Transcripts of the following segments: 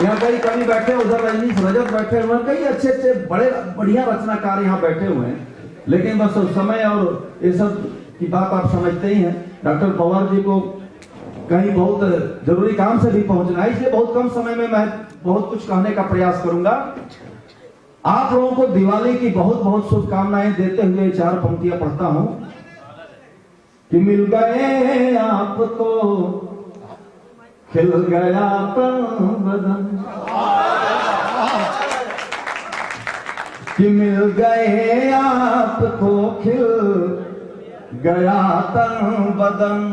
यहाँ कई कवि बैठे, उधर रजनीश रजत बैठे हुए हैं, कई अच्छे अच्छे बड़े बढ़िया रचनाकार यहाँ बैठे हुए हैं। लेकिन बस समय और ये सब की बात आप समझते ही हैं। डॉक्टर पवार जी को कहीं बहुत जरूरी काम से भी पहुंचना है, इसलिए बहुत कम समय में मैं बहुत कुछ कहने का प्रयास करूंगा। आप लोगों को दिवाली की बहुत बहुत शुभकामनाएं देते हुए 4 पंक्तियां पढ़ता हूं कि मिल गए आपको खिल गया तन बदन, कि मिल गए आपको खिल गया तन बदन,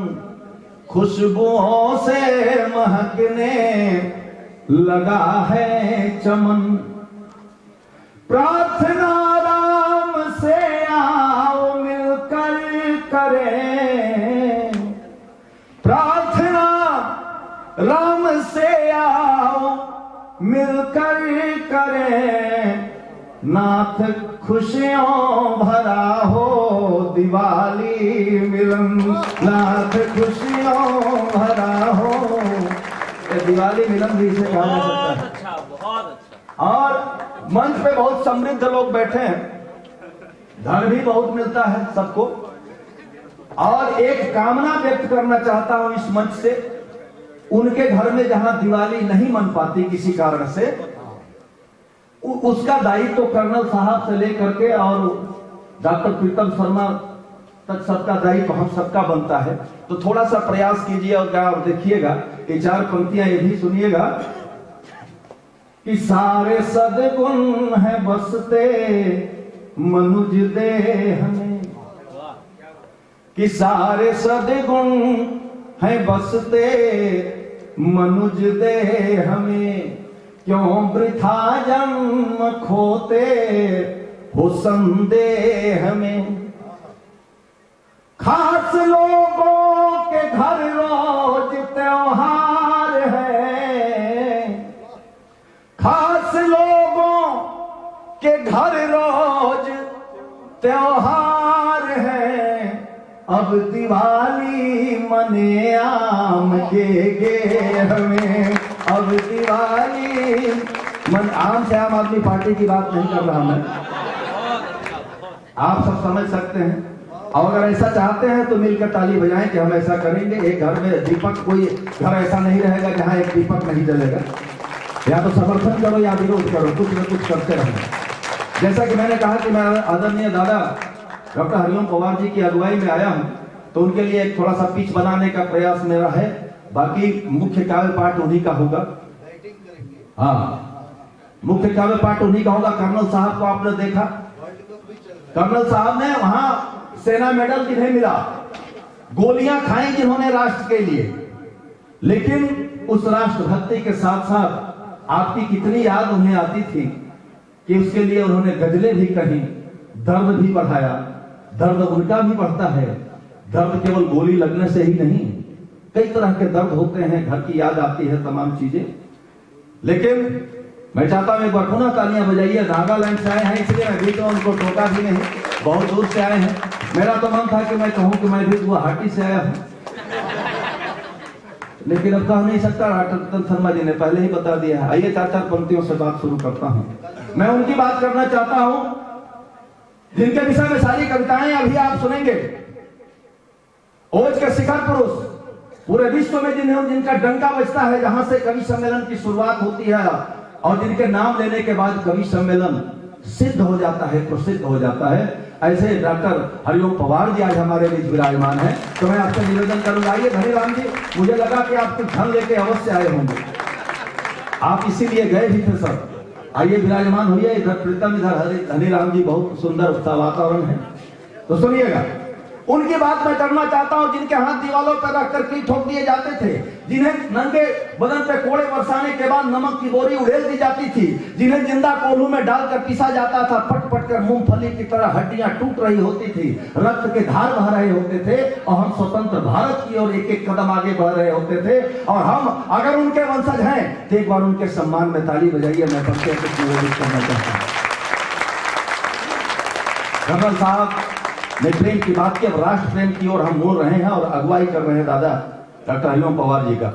खुशबुओं से महकने लगा है चमन। प्रार्थना राम से आओ मिलकर करें, प्रार्थना राम से आओ मिलकर करें, नाथ खुशियों भरा हो दिवाली मिलन, नाथ खुशियों भरा हो। दिवाली मिलन भी इसे कहा जा सकता है। अच्छा, बहुत अच्छा। और मंच पे बहुत समृद्ध लोग बैठे हैं, धन भी बहुत मिलता है सबको। और एक कामना व्यक्त करना चाहता हूं इस मंच से, उनके घर में जहां दिवाली नहीं मन पाती किसी कारण से, उसका दायित्व तो कर्नल साहब से लेकर के और डॉक्टर प्रीतम शर्मा तक सबका दायित्व हम सबका बनता है। तो थोड़ा सा प्रयास कीजिए और देखिएगा ये 4 पंक्तियां ये भी सुनिएगा कि सारे सद्गुण है बसते मनुज देह में, कि सारे सद्गुण है बसते मनुज देह में, क्यों वृथा जन्म खोते हो संदेह में। खास लोगों के घर रोज त्योहार है, खास लोगों के घर रोज त्योहार है, अब दिवाली मने आम के गेह में, अब दिवाली मन आम से आम आदमी पार्टी की बात नहीं कर रहा मैं, आप सब समझ सकते हैं। और अगर ऐसा चाहते हैं तो मिलकर ताली बजाएं कि हम ऐसा करेंगे। एक घर में दीपक, कोई घर ऐसा नहीं रहेगा जहां एक दीपक नहीं जलेगा। या तो समर्थन करो या विरोध करो, कुछ न कुछ करते रहो। जैसा कि मैंने कहा कि मैं आदरणीय दादा डॉक्टर हरिओम पवार जी की अगुवाई में आया हूं, तो उनके लिए एक थोड़ा सा पिच बनाने का प्रयास मेरा है। बाकी मुख्य काव्य पाठ उन्हीं का होगा। हाँ, मुख्य काव्य पाठ उन्हीं का होगा। कर्नल साहब को आपने देखा, कर्नल साहब ने वहां सेना मेडल जिन्हें मिला, गोलियां खाई जिन्होंने राष्ट्र के लिए, लेकिन उस राष्ट्रभक्ति के साथ साथ आपकी कितनी याद उन्हें आती थी कि उसके लिए उन्होंने गजलें भी कही, दर्द भी बढ़ाया। दर्द उनका भी बढ़ता है, दर्द केवल गोली लगने से ही नहीं, कई तरह के दर्द होते हैं, घर की याद आती है, तमाम चीजें। लेकिन मैं चाहता हूं एक बार पुनः तालियां बजाइए। नागालैंड से आए हैं इसलिए मैं बीच में उनको टोका भी नहीं, बहुत दूर से आए हैं। मेरा तो मन था कि मैं कहूं कि मैं भी गुवाहाटी से आया हूं, लेकिन अब कह नहीं सकता, रतन शर्मा जी ने पहले ही बता दिया है। आइए 4 पंक्तियों से बात शुरू करता हूं। मैं उनकी बात करना चाहता हूं जिनके विषय में सारी कविताएं अभी आप सुनेंगे। ओज के शिखर पुरुष, पूरे विश्व में जिनका डंका बजता है, जहां से कवि सम्मेलन की शुरुआत होती है और जिनके नाम लेने के बाद कवि सम्मेलन सिद्ध हो जाता है, प्रसिद्ध हो जाता है, ऐसे डॉक्टर हरिओम पवार जी आज हमारे बीच विराजमान हैं। तो मैं आपसे निवेदन करूंगा, आइए धनीराम जी, मुझे लगा कि आप कुछ धन लेके अवश्य आए होंगे, आप इसीलिए गए भी थे सर। आइए विराजमान होइए। इधर प्रीतम, इधर धनीराम जी, बहुत सुंदर वातावरण है। तो सुनिएगा, उनकी बात मैं करना चाहता हूं जिनके हाथ दीवालों पर रखकर की ठोक दिए जाते थे, जिन्हें नंगे बदन पे कोड़े बरसाने के बाद नमक की बोरी उड़ेल दी जाती थी, जिन्हें जिंदा कोल्हू में डालकर पीसा जाता था, पट पट कर मूंगफली की तरह हड्डियां टूट रही होती थी, रक्त के धार बह रहे होते थे, और हम स्वतंत्र भारत की ओर एक एक कदम आगे बढ़ रहे होते थे। और हम अगर उनके वंशज हैं तो एक बार उनके सम्मान में ताली बजाइए। मैं सबसे कुछ निवेदित करना चाहता हूं। कर्नल साहब ने प्रेम की बात की, अब राष्ट्र प्रेम की ओर हम बोल रहे हैं और अगुवाई कर रहे हैं दादा डॉक्टर हरिओम पवार जी का,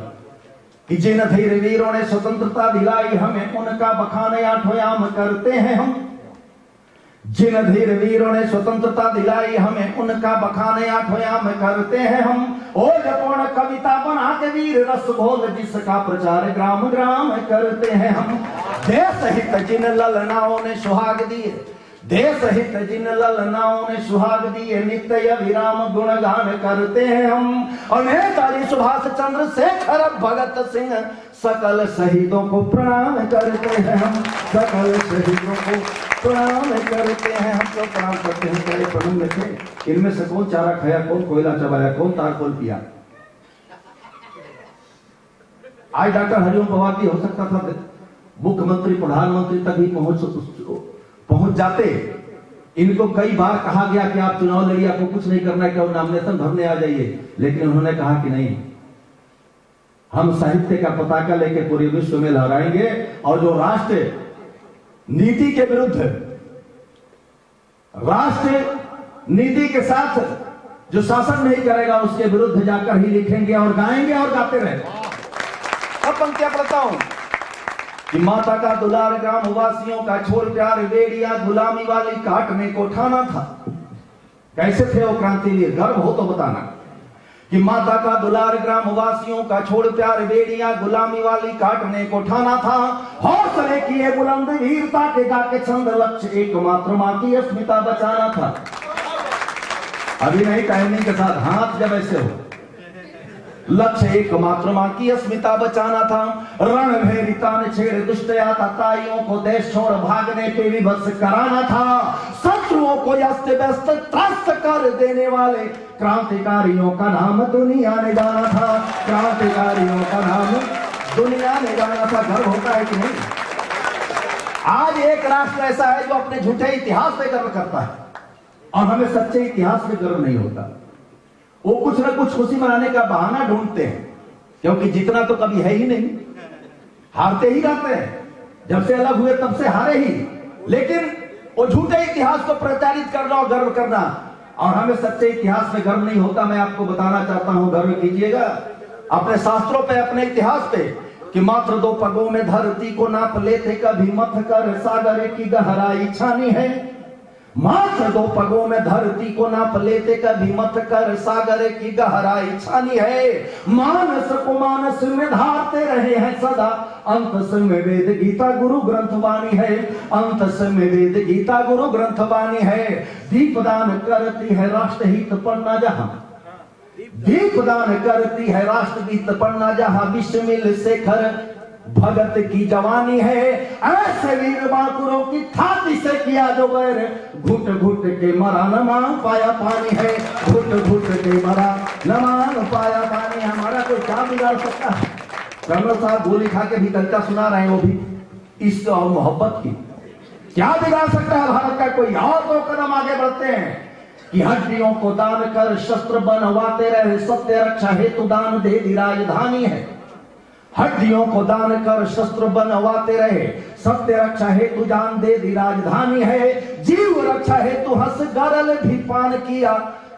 कि जिन धीर वीरों ने स्वतंत्रता दिलाई हमें उनका बखान आठोयाम करते हैं हम। जिन धीर वीरों ने स्वतंत्रता दिलाई हमें उनका बखान आठोयाम करते हैं हम। ओजपूर्ण कविता बना के वीर रस घोल जिसका प्रचार ग्राम ग्राम करते हैं हम। देश हित जिन ललनाओं ने सुहाग दिए, देश हित जिन ललनाओं ने सुहाग दिए, नित्य विराम गुणगान करते हैं हम। और नेताजी सुभाष चंद्र शेखर भगत सिंह सकल शहीदों को प्रणाम करते हैं हम। सकल शहीदों को प्रणाम करते हैं हम। तो प्रणाम करते हैं। पहले प्रणाम में थे, इनमें से कौन चारा खाया, कौन कोयला चबाया, कौन तारकोल पिया। आज डॉक्टर हरिओम पवार हो सकता था मुख्यमंत्री प्रधानमंत्री तक भी पहुंच जाते। इनको कई बार कहा गया कि आप चुनाव लड़िए, आपको कुछ नहीं करना है, केवल नामिनेशन भरने आ जाइए। लेकिन उन्होंने कहा कि नहीं, हम साहित्य का पताका लेके पूरे विश्व में लहराएंगे और जो राष्ट्र नीति के विरुद्ध, राष्ट्र नीति के साथ जो शासन नहीं करेगा उसके विरुद्ध जाकर ही लिखेंगे और गाएंगे और गाते रहेंगे। अब पंक्तियां पढ़ता हूं कि माता का दुलार ग्राम वासियों का छोड़ प्यार बेड़िया गुलामी वाली काटने को ठाना था। कैसे थे वो क्रांतिवीर, गर्व हो तो बताना। कि माता का दुलार ग्राम वासियों का छोड़ प्यार बेड़िया गुलामी वाली काटने को ठाना था। हौसले किए बुलंद वीरता के गा के छंद, लक्ष्य एकमात्र मां की अस्मिता बचाना था। अभी नहीं, टाइमिंग के साथ हाथ जब ऐसे हो, लक्ष्य एकमात्र मां की अस्मिता बचाना था। रण भेरिता ने छेड़ दुष्ट आतताइयों को देश छोड़ भागने पे विवश कराना था। शत्रुओं को अस्त व्यस्त त्रस्त कर देने वाले क्रांतिकारियों का नाम दुनिया ने जाना था। क्रांतिकारियों का नाम दुनिया ने जाना था। गर्व होता है कि नहीं? आज एक राष्ट्र ऐसा है जो अपने झूठे इतिहास पे गर्व करता है और हमें सच्चे इतिहास पे गर्व नहीं होता। वो कुछ ना कुछ खुशी मनाने का बहाना ढूंढते हैं, क्योंकि जीतना तो कभी है ही नहीं, हारते ही रहते हैं। जब से अलग हुए तब से हारे ही। लेकिन वो झूठे इतिहास को प्रचारित करना और गर्व करना, और हमें सच्चे इतिहास में गर्व नहीं होता। मैं आपको बताना चाहता हूं, गर्व कीजिएगा अपने शास्त्रों पे, अपने इतिहास पे, कि मात्र 2 पगों में धरती को नाप लेते, कभी मथ कर सागर की गहराई छानी है। मात्र 2 पगों में धरती को नाप लेते, कभी मत कर सागर की गहराई छानी है। मानस को मानस में धारते रहे हैं सदा, अंत में वेद गीता गुरु ग्रंथ वाणी है। अंत में वेद गीता गुरु ग्रंथ वाणी है। दीपदान करती है राष्ट्रहित पढ़ना जहां, दीपदान करती है राष्ट्रगीत पढ़ना जहां। विश्वमिल शेखर भगत की जवानी है। ऐसे वीर बाकुरों की छाती से किया जो बैर, घुट घुट के मरा न मान पाया पानी है। घुट घुट के मरा न मान पाया पानी। हमारा कोई क्या बिगाड़ सकता है? कर्नल साहब गोली खा के भी कविता सुना रहे हैं, वो भी इश्क और मोहब्बत की। क्या बिगाड़ सकता है भारत का कोई? और 2 कदम आगे बढ़ते हैं कि हड्डियों को दान कर शस्त्र बनवाते रहे, सत्य रक्षा हेतु दान दे दी राजधानी है। हड्डियों को दान कर शस्त्र बनवाते रहे, सत्य रक्षा हेतु जान दे दी राजधानी है। जीव रक्षा हेतु हंस गरल भी पान किया,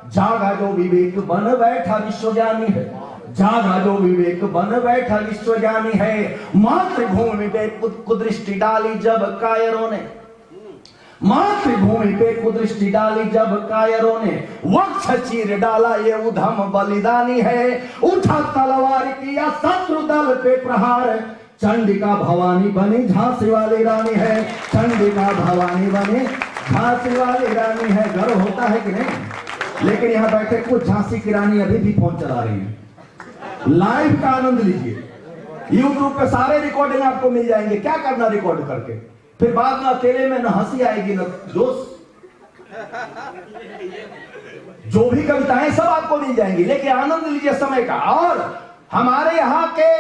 जागा जो विवेक बन बैठा विश्वज्ञानी है। जागा जो विवेक बन बैठा विश्वज्ञानी है। मातृभूमि पे कुदृष्टि डाली जब कायरों ने, मातृभूमि पे कुदृष्टि डाली जब कायरों ने, वक्ष चीर डाला ये उधम बलिदानी है। उठा तलवार किया शत्रु दल पे प्रहार, चंडिका भवानी बनी झांसी वाली रानी है। चंडिका भवानी बनी झांसी वाली रानी है। गर्व होता है कि नहीं? लेकिन यहाँ बैठे कुछ झांसी की रानी अभी भी फोन चला रही है। लाइव का आनंद लीजिए, यूट्यूब पे सारे रिकॉर्डिंग आपको मिल जाएंगे। क्या करना रिकॉर्ड करके, फिर बाद में अकेले में न हंसी आएगी न जोश। जो भी कविताएं सब आपको मिल जाएंगी, लेकिन आनंद लीजिए समय का। और हमारे यहां के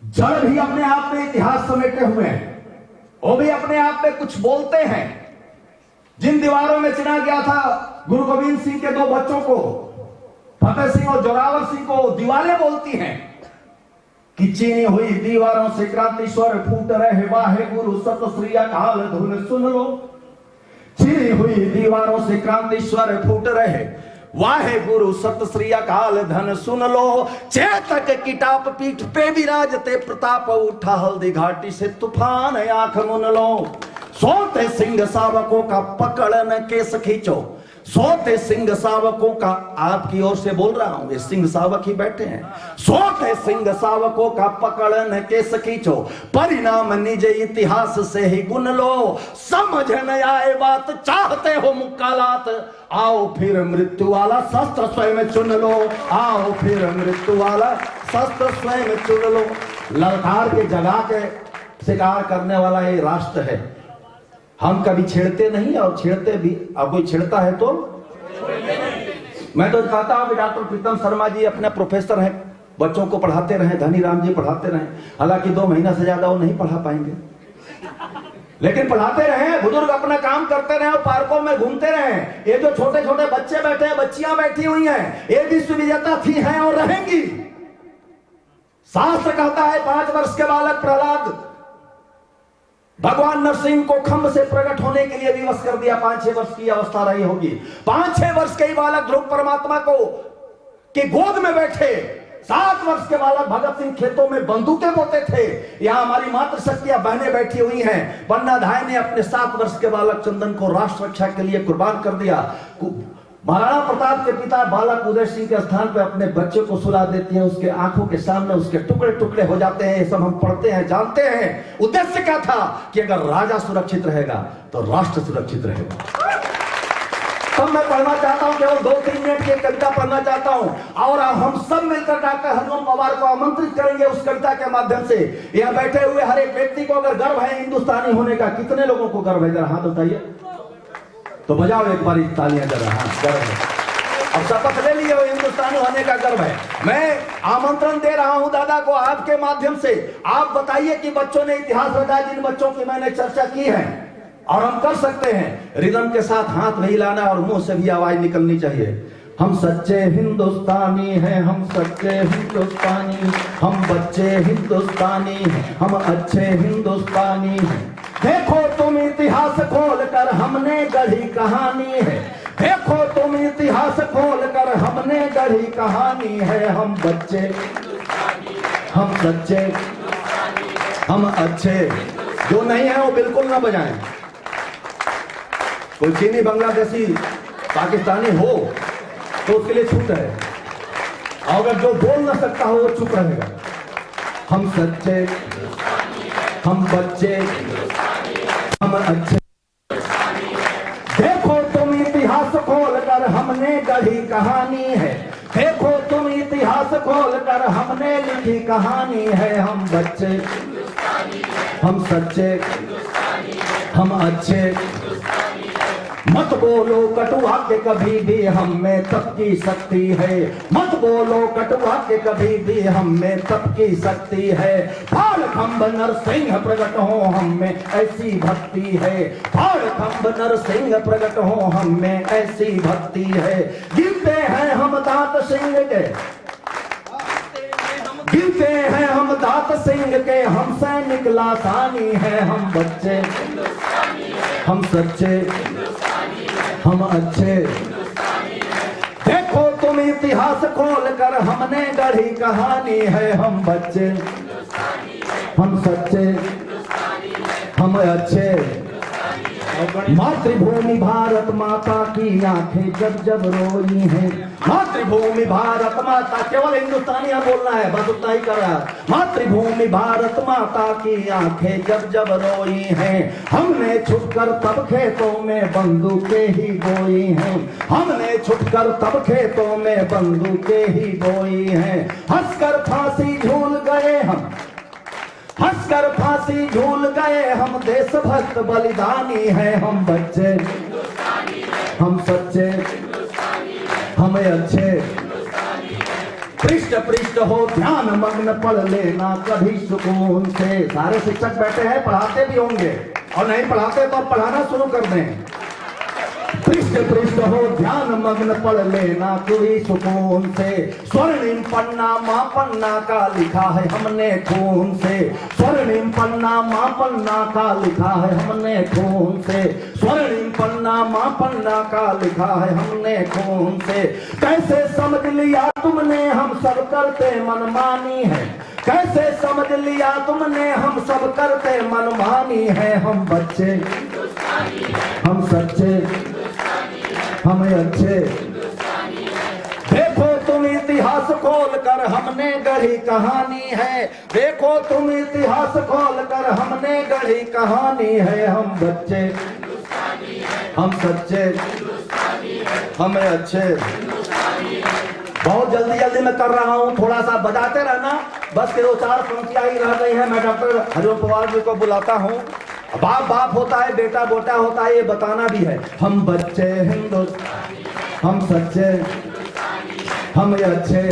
जड़ भी अपने आप में इतिहास समेटे हुए हैं, वो भी अपने आप में कुछ बोलते हैं। जिन दीवारों में चिना गया था गुरु गोविंद सिंह के 2 बच्चों को, फतेह सिंह और जोरावर सिंह को, दीवारें बोलती हैं कि चीनी हुई दीवारों से क्रांति स्वर फूट रहे, वाहे गुरु सत श्री अकाल धुन सुन लो। चीनी हुई दीवारों से क्रांति स्वर फूट रहे, वाहे गुरु सत श्री अकाल धन सुन लो, चेतक किताप पीठ पे विराजते प्रताप, उठा हल्दी घाटी से तूफान आंख मुन लो। सोते सिंह सावकों का पकड़न केस खींचो, सोते सिंह सावकों का, आपकी ओर से बोल रहा हूं, ये सिंह सावक ही बैठे हैं। सोते सिंह सावकों का पकड़न केस खींचो, परिणाम निज इतिहास से ही गुन लो। समझ न आए बात चाहते हो मुक्कालात, आओ फिर मृत्यु वाला शस्त्र स्वयं चुन लो, आओ फिर मृत्यु वाला शस्त्र स्वयं चुन लो। ललकार के जगा के शिकार करने वाला ये राष्ट्र है। हम कभी छेड़ते नहीं और छेड़ते भी, अब कोई छेड़ता है तो मैं तो चाहता हूं कि डॉक्टर प्रीतम शर्मा जी अपने प्रोफेसर हैं, बच्चों को पढ़ाते रहे, धनीराम जी पढ़ाते रहे, हालांकि 2 महीना से ज्यादा वो नहीं पढ़ा पाएंगे, लेकिन पढ़ाते रहे। बुजुर्ग अपना काम करते रहे और पार्कों में घूमते रहे। ये जो छोटे छोटे बच्चे बैठे हैं, बच्चियां बैठी हुई हैं, ये विश्व विजेता थी, हैं और रहेंगी। शास्त्र कहता है 5 वर्ष के बालक प्रहलाद भगवान नरसिंह को खंभ से प्रकट होने के लिए विवश कर दिया। 5-6 वर्ष की अवस्था रही होगी। 5-6 वर्ष के बालक ध्रुव परमात्मा को के गोद में बैठे। 7 वर्ष के बालक भगत सिंह खेतों में बंदूकें बोते थे। यहां हमारी मातृशक्तियां बहनें बैठी हुई हैं। बन्ना धाय ने अपने 7 वर्ष के बालक चंदन को राष्ट्र रक्षा के लिए कुर्बान कर दिया। महाराणा प्रताप के पिता बालक उदय सिंह के स्थान पर अपने बच्चे को सुला देती हैं, उसके आंखों के सामने उसके टुकड़े टुकड़े हो जाते हैं। ये सब हम पढ़ते हैं, जानते हैं। उद्देश्य क्या था कि अगर राजा सुरक्षित रहेगा तो राष्ट्र सुरक्षित रहेगा। तब मैं पढ़ना चाहता हूं, केवल 2-3 मिनट की कविता पढ़ना चाहता हूं और हम सब मिलकर डॉक्टर हरिओम पवार को आमंत्रित करेंगे उस कविता के माध्यम से। यहां बैठे हुए हर एक व्यक्ति को अगर गर्व है हिंदुस्तानी होने का, कितने लोगों को गर्व है? जरा हाथ उठाइए तो बजाओ एक बार तालियां। जरा हाथ गर्व है, अब शपथ ले लिए हो हिंदुस्तानी होने का गर्व है। मैं आमंत्रण दे रहा हूं दादा को आपके माध्यम से। आप बताइए कि बच्चों ने इतिहास रचा, जिन बच्चों की मैंने चर्चा की है, और हम कर सकते हैं। रिदम के साथ हाथ भी हिलाना और मुंह से भी आवाज निकलनी चाहिए। हम सच्चे हिंदुस्तानी हैं, हम सच्चे हिंदुस्तानी, हम बच्चे हिंदुस्तानी हैं, हम अच्छे हिंदुस्तानी हैं। देखो तुम इतिहास खोल कर हमने गढ़ी कहानी है, देखो तुम इतिहास खोल कर हमने गढ़ी कहानी है। हम बच्चे, हम सच्चे, हम अच्छे। जो नहीं है वो बिल्कुल ना बजाएं। कोई चीनी, बांग्लादेशी, पाकिस्तानी हो तो उसके लिए छूट है, और अगर जो बोल ना सकता हो वो चुप रहेगा। हम सच्चे, हम बच्चे, हम अच्छे। देखो तुम इतिहास खोल कर हमने गढ़ी कहानी है, देखो तुम इतिहास खोल कर हमने लिखी कहानी है। हम बच्चे, हम सच्चे, हम अच्छे। मत बोलो कटुआ के कभी भी हम में तप की शक्ति है, मत बोलो कटुआ के कभी भी हम में तप की शक्ति है। फाड़ खंभ नरसिंह प्रकट हो हम में ऐसी भक्ति है, फाड़ खंभ नरसिंह प्रकट हो हम में ऐसी भक्ति है। गिरते हैं हम दांत सिंह के, गिरते हैं हम दांत सिंह के, हमसे निकला सानी है। हम बच्चे, हम सच्चे, हम अच्छे। देखो तुम इतिहास खोल कर हमने गढ़ी कहानी है। हम बच्चे, हम सच्चे, हम अच्छे। मातृभूमि भारत माता की आंखें जब जब रोई हैं, मातृभूमि भारत माता, केवल हिंदुस्तानी यहाँ बोलना है, बस उतना ही कर रहा है। मातृभूमि भारत माता की आंखें जब जब रोई हैं, हमने छुपकर तब खेतों में बंदूकें ही बोई हैं, हमने छुपकर तब खेतों में बंदूकें ही बोई हैं। हंसकर फांसी झूल गए हम, हंसकर फांसी झूल गए हम, देशभक्त बलिदानी है। हम बच्चे, हम सच्चे, हम अच्छे। पृष्ठ पृष्ठ हो ध्यान मग्न पढ़ लेना कभी सुकून से। सारे शिक्षक बैठे हैं, पढ़ाते भी होंगे, और नहीं पढ़ाते तो पढ़ाना शुरू कर दें। पृष्ठ पृष्ठ हो ध्यान मग्न पढ़ लेना कभी सुकून से। स्वर्णिम पन्ना मां पन्ना का लिखा है हमने खून से, स्वर्णिम पन्ना माँ पन्ना का लिखा है हमने खून से, स्वर्णिम पन्ना माँ पन्ना का लिखा है हमने खून से। कैसे समझ लिया तुमने हम सब करते मनमानी है, कैसे समझ लिया तुमने हम सब करते मनमानी है। हम बच्चे हम सच्चे हम अच्छे, देखो तुम इतिहास खोल कर हमने गढ़ी कहानी है, देखो तुम इतिहास खोल कर हमने गढ़ी कहानी है। हम बच्चे हम सच्चे हम अच्छे। बहुत जल्दी जल्दी मैं कर रहा हूँ, थोड़ा सा बजाते रहना, बस के 2-4 पंक्तियां ही रह गई हैं। मैं डॉक्टर हरिओम पवार जी को बुलाता हूँ। बाप बाप होता है, बेटा बेटा होता है, ये बताना भी है। हम बच्चे हिंदुस्तानी, हम सच्चे हम अच्छे।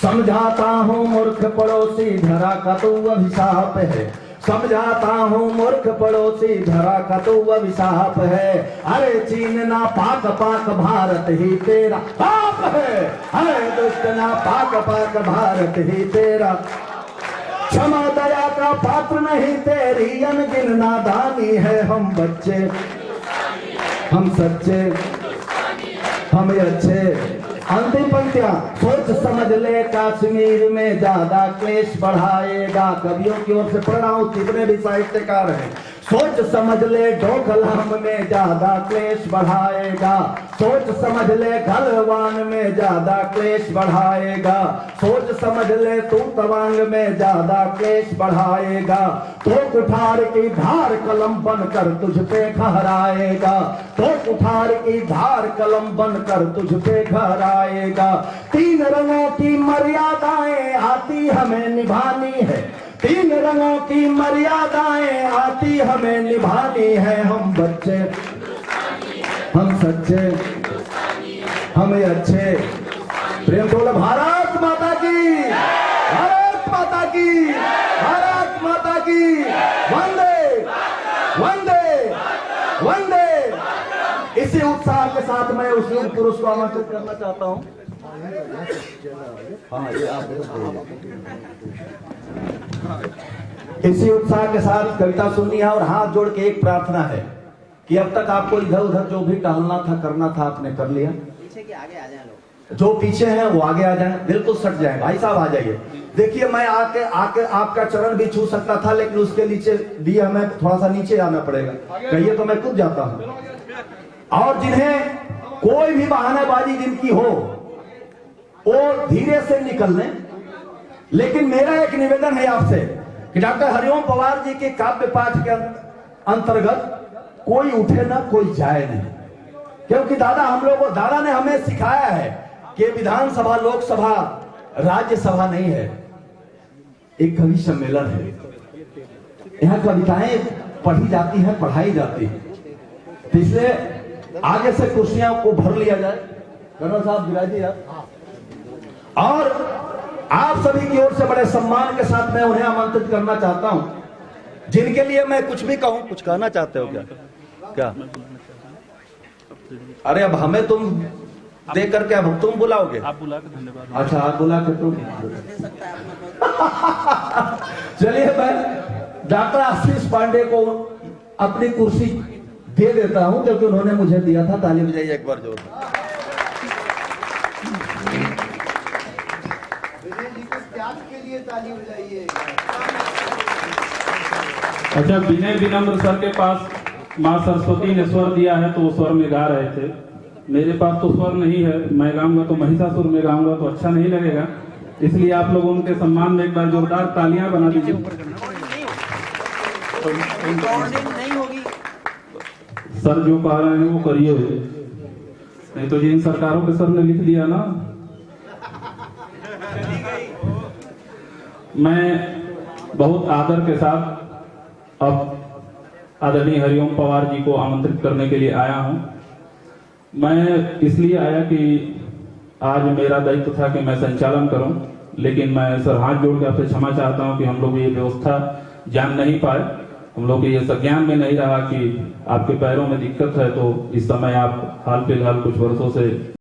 समझाता हूँ मूर्ख पड़ोसी धरा का तो अभिशाप है, समझाता हूँ मूर्ख पड़ोसी धरा का तो अभिशाप है। अरे चीन ना पाक पाक भारत ही तेरा पाप है, अरे दुष्ट ना पाक पाक भारत ही तेरा। क्षमा दया का पात्र नहीं तेरी अनगिन नादानी है। हम बच्चे हम सच्चे हम अच्छे। अंतिम पंक्तियां, सोच समझ ले कश्मीर में ज्यादा क्लेश बढ़ाएगा। कवियों की ओर से पढ़ रहा हूं, जितने भी साहित्यकार हैं। सोच समझ ले डोकलाम में ज्यादा क्लेश बढ़ाएगा, सोच समझ ले गलवान में ज्यादा क्लेश बढ़ाएगा, सोच समझ ले तू तवांग में ज्यादा क्लेश बढ़ाएगा। तो कुठार की धार कलम बनकर तुझ पे घहराएगा, तो कुठार की धार कलम बनकर तुझ पे घहराएगा। 3 रंगों की मर्यादाएं आती हमें निभानी है, 3 रंगों की मर्यादाएं आती हमें निभानी है। हम बच्चे हम सच्चे हम अच्छे। प्रेम बोलो भारत माता की, भारत माता की, भारत माता की। वंदे वंदे वंदे। इसी उत्साह के साथ मैं उस युग पुरुष को आमंत्रित करना चाहता हूँ। हाँ, ये आप इसी उत्साह के साथ कविता सुननी है और हाथ जोड़ के एक प्रार्थना है कि अब तक आपको इधर उधर जो भी टहलना था करना था आपने कर लिया। पीछे के आगे आ जाए लोग, जो पीछे हैं वो आगे आ जाएं, बिल्कुल सट जाए। भाई साहब आ जाइए। देखिए मैं आके आपका चरण भी छू सकता था, लेकिन उसके नीचे लिए हमें थोड़ा सा नीचे आना पड़ेगा। कहिए तो मैं खुद जाता हूँ। और जिन्हें कोई भी बहानाबाजी जिनकी हो वो धीरे से निकल लें। लेकिन मेरा एक निवेदन है आपसे कि डॉक्टर हरिओम पवार जी के काव्य पाठ के अंतर्गत कोई उठे ना कोई जाए नहीं, क्योंकि दादा ने हमें सिखाया है कि विधानसभा लोकसभा राज्यसभा नहीं है, एक कवि सम्मेलन है। यहाँ कविताएं पढ़ी जाती हैं, पढ़ाई जाती है। तो इसलिए आगे से कुर्सियां को भर लिया जाए। कर्नल साहब विराजिए आप। और आप सभी की ओर से बड़े सम्मान के साथ मैं उन्हें आमंत्रित करना चाहता हूं, जिनके लिए मैं कुछ भी कहूं। कुछ कहना चाहते हो क्या? अरे अब हमें तुम दे करके अब तुम बुलाओगे? आप बुला के धन्यवाद। अच्छा, आप बुला के तुम चलिए मैं डॉक्टर आशीष पांडे को अपनी कुर्सी दे देता हूं, क्योंकि उन्होंने मुझे दिया था। ताली बजाइए एक बार जोर। अच्छा, विनय विनम्र सर के पास माँ सरस्वती ने स्वर दिया है तो वो स्वर में गा रहे थे। मेरे पास तो स्वर नहीं है, मैं गाऊंगा तो महिषासुर में गाऊंगा तो अच्छा नहीं लगेगा। इसलिए आप लोग उनके सम्मान में एक बार जोरदार तालियां बना दीजिए। नहीं होगी। सर जो कह रहे हैं वो करिए, नहीं तो जिन सरकारों के सर ने लिख दिया ना। मैं बहुत आदर के साथ अब आदरणीय हरिओम पवार जी को आमंत्रित करने के लिए आया हूं। मैं इसलिए आया कि आज मेरा दायित्व था कि मैं संचालन करूं, लेकिन मैं सर हाथ जोड़ के आपसे क्षमा चाहता हूं कि हम लोग ये व्यवस्था जान नहीं पाए। हम लोग ये संज्ञान में नहीं रहा कि आपके पैरों में दिक्कत है, तो इस समय आप हाल फिलहाल कुछ वर्षों से